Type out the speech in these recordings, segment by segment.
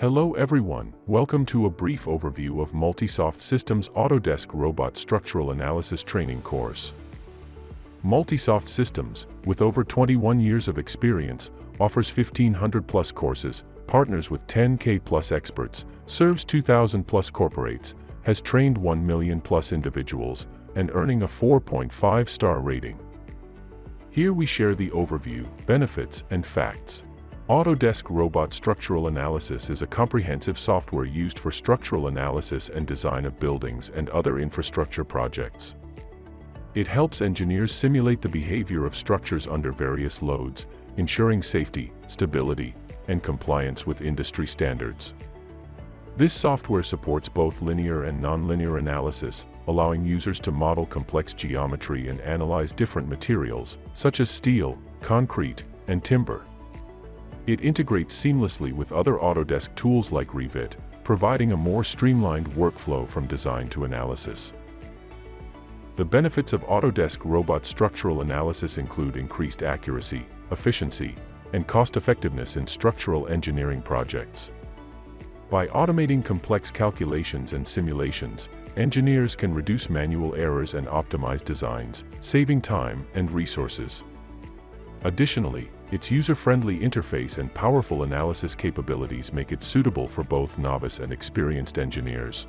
Hello everyone, welcome to a brief overview of Multisoft Systems Autodesk Robot Structural Analysis training course. Multisoft Systems, with over 21 years of experience, offers 1,500 plus courses, partners with 10K plus experts, serves 2,000 plus corporates, has trained 1 million plus individuals, and earning a 4.5-star rating. Here we share the overview, benefits, and facts. Autodesk Robot Structural Analysis is a comprehensive software used for structural analysis and design of buildings and other infrastructure projects. It helps engineers simulate the behavior of structures under various loads, ensuring safety, stability, and compliance with industry standards. This software supports both linear and nonlinear analysis, allowing users to model complex geometry and analyze different materials, such as steel, concrete, and timber. It integrates seamlessly with other Autodesk tools like Revit, providing a more streamlined workflow from design to analysis. The benefits of Autodesk Robot Structural Analysis include increased accuracy, efficiency, and cost-effectiveness in structural engineering projects. By automating complex calculations and simulations, engineers can reduce manual errors and optimize designs, saving time and resources. Additionally, its user-friendly interface and powerful analysis capabilities make it suitable for both novice and experienced engineers.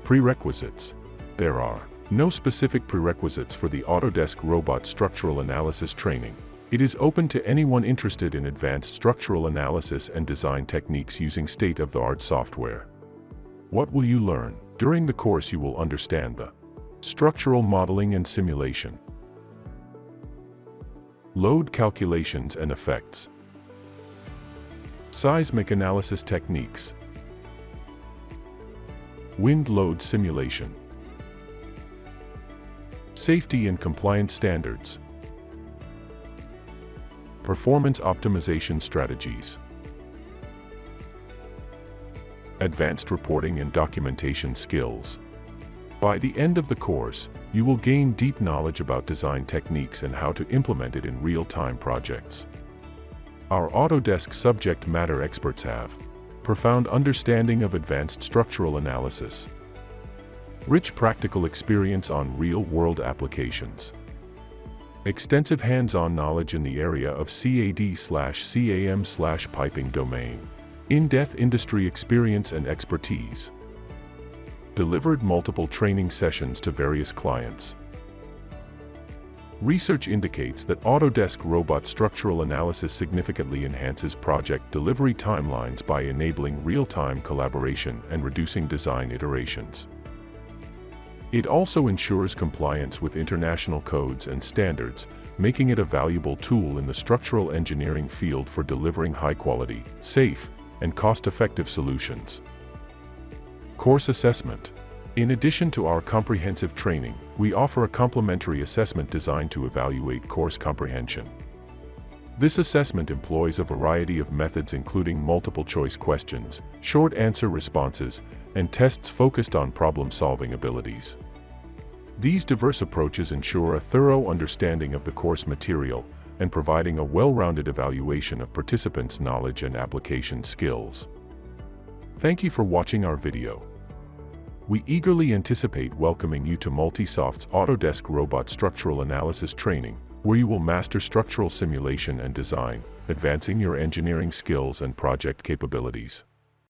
Prerequisites. There are no specific prerequisites for the Autodesk Robot Structural Analysis training. It is open to anyone interested in advanced structural analysis and design techniques using state-of-the-art software. What will you learn? During the course you will understand the structural modeling and simulation, load calculations and effects, seismic analysis techniques, wind load simulation, safety and compliance standards, performance optimization strategies, advanced reporting and documentation skills. By the end of the course, you will gain deep knowledge about design techniques and how to implement it in real-time projects. Our Autodesk subject matter experts have profound understanding of advanced structural analysis, rich practical experience on real-world applications, extensive hands-on knowledge in the area of CAD/CAM/piping domain, in-depth industry experience and expertise, delivered multiple training sessions to various clients. Research indicates that Autodesk Robot Structural Analysis significantly enhances project delivery timelines by enabling real-time collaboration and reducing design iterations. It also ensures compliance with international codes and standards, making it a valuable tool in the structural engineering field for delivering high-quality, safe, and cost-effective solutions. Course assessment. In addition to our comprehensive training, we offer a complimentary assessment designed to evaluate course comprehension. This assessment employs a variety of methods including multiple-choice questions, short answer responses, and tests focused on problem-solving abilities. These diverse approaches ensure a thorough understanding of the course material and providing a well-rounded evaluation of participants' knowledge and application skills. Thank you for watching our video. We eagerly anticipate welcoming you to Multisoft's Autodesk Robot Structural Analysis training, where you will master structural simulation and design, advancing your engineering skills and project capabilities.